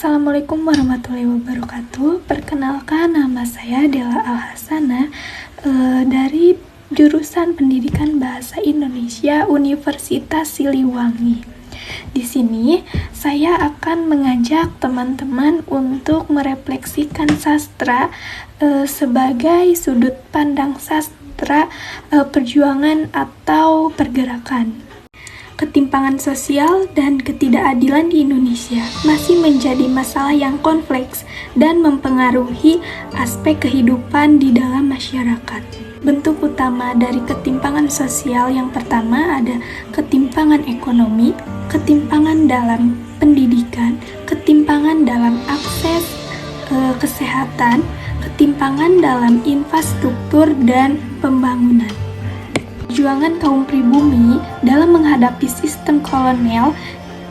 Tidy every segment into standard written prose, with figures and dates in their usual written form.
Assalamualaikum warahmatullahi wabarakatuh. Perkenalkan, nama saya Della Alhasana dari jurusan Pendidikan Bahasa Indonesia Universitas Siliwangi. Di sini saya akan mengajak teman-teman untuk merefleksikan sastra sebagai sudut pandang sastra perjuangan atau pergerakan. Ketimpangan sosial dan ketidakadilan di Indonesia masih menjadi masalah yang kompleks dan mempengaruhi aspek kehidupan di dalam masyarakat. Bentuk utama dari ketimpangan sosial yang pertama ada ketimpangan ekonomi, ketimpangan dalam pendidikan, ketimpangan dalam akses kesehatan, ketimpangan dalam infrastruktur dan pembangunan. Perjuangan kaum pribumi dalam menghadapi sistem kolonial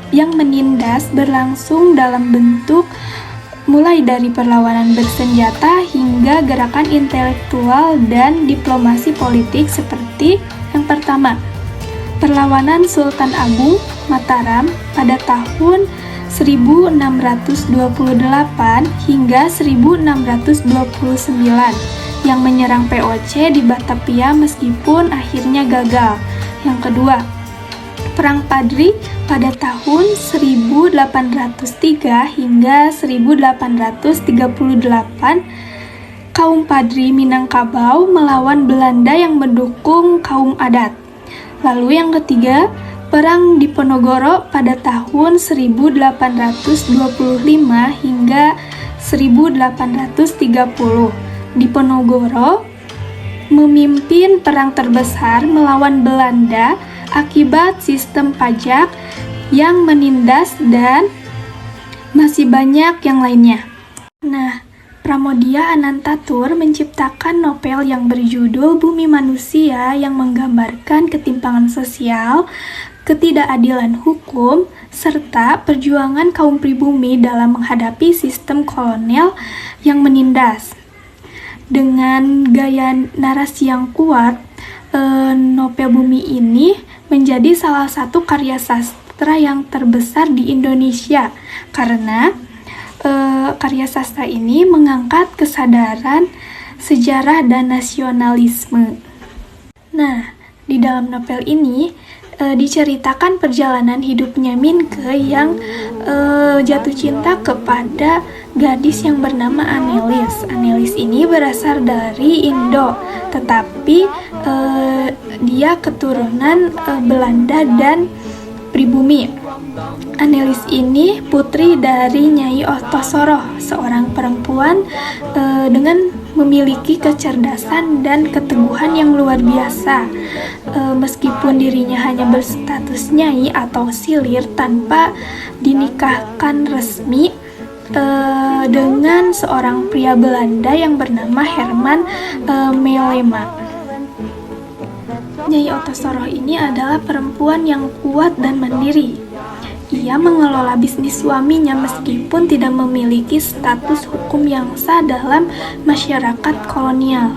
yang menindas berlangsung dalam bentuk mulai dari perlawanan bersenjata hingga gerakan intelektual dan diplomasi politik seperti yang pertama, perlawanan Sultan Agung Mataram pada tahun 1628 hingga 1629 yang menyerang POC di Batavia meskipun akhirnya gagal. Yang kedua, Perang Padri pada tahun 1803 hingga 1838, kaum Padri Minangkabau melawan Belanda yang mendukung kaum adat. Lalu yang ketiga, Perang Diponegoro pada tahun 1825 hingga 1830. Diponegoro memimpin perang terbesar melawan Belanda akibat sistem pajak yang menindas dan masih banyak yang lainnya. Nah, Pramoedya Anantatur menciptakan novel yang berjudul Bumi Manusia yang menggambarkan ketimpangan sosial, ketidakadilan hukum, serta perjuangan kaum pribumi dalam menghadapi sistem kolonial yang menindas. Dengan gaya narasi yang kuat, novel Bumi ini menjadi salah satu karya sastra yang terbesar di Indonesia karena karya sastra ini mengangkat kesadaran sejarah dan nasionalisme. Nah, di dalam novel ini diceritakan perjalanan hidupnya Minke yang jatuh cinta kepada gadis yang bernama Anelis. Anelis ini berasal dari Indo, tetapi dia keturunan Belanda dan pribumi. Anelis ini putri dari Nyai Ottosoro, seorang perempuan dengan memiliki kecerdasan dan keteguhan yang luar biasa. Meskipun dirinya hanya berstatus nyai atau silir tanpa dinikahkan resmi dengan seorang pria Belanda yang bernama Herman Melema. Nyai Ottosoro ini adalah perempuan yang kuat dan mandiri. Ia mengelola bisnis suaminya meskipun tidak memiliki status hukum yang sah dalam masyarakat kolonial.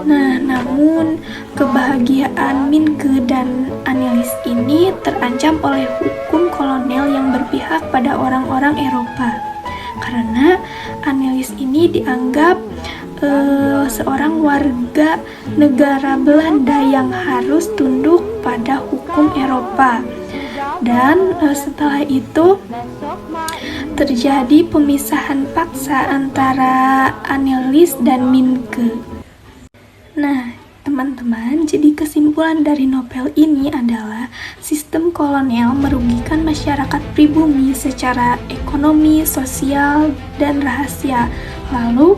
Nah, namun kebahagiaan Minke dan Anelis ini terancam oleh hukum kolonial yang berpihak pada orang-orang Eropa. Karena Anelis ini dianggap seorang warga negara Belanda yang harus tunduk pada hukum Eropa. Dan setelah itu terjadi pemisahan paksa antara Anelis dan Minke. Nah, teman-teman, jadi kesimpulan dari novel ini adalah sistem kolonial merugikan masyarakat pribumi secara ekonomi, sosial, dan rahasia. Lalu,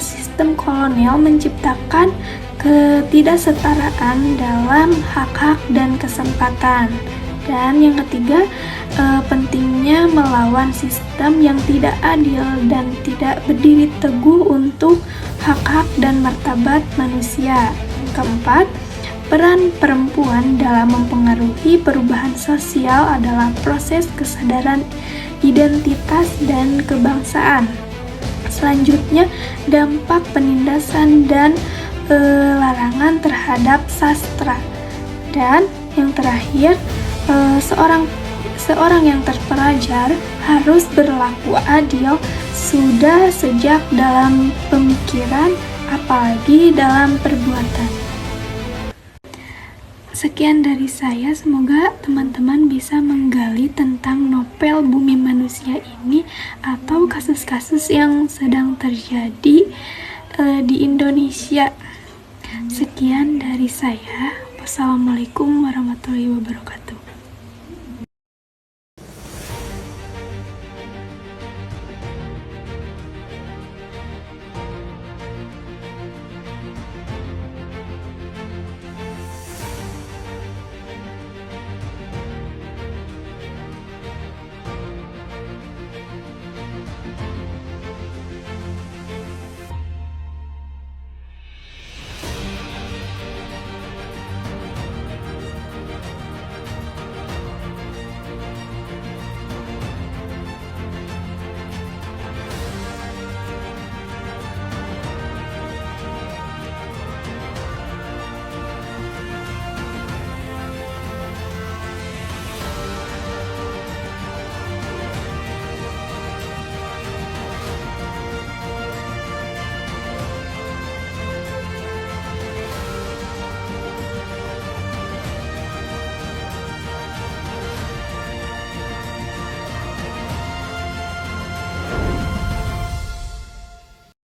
sistem kolonial menciptakan ketidaksetaraan dalam hak-hak dan kesempatan. Dan yang ketiga, pentingnya melawan sistem yang tidak adil dan tidak berdiri teguh untuk hak-hak dan martabat manusia. Keempat, peran perempuan dalam mempengaruhi perubahan sosial adalah proses kesadaran identitas dan kebangsaan. Selanjutnya, dampak penindasan dan larangan terhadap sastra. Dan yang terakhir, seorang yang terpelajar harus berlaku adil sudah sejak dalam pemikiran, apalagi dalam perbuatan. Sekian dari saya, semoga teman-teman bisa menggali tentang novel Bumi Manusia ini atau kasus-kasus yang sedang terjadi di Indonesia. Sekian dari saya. Wassalamualaikum warahmatullahi wabarakatuh.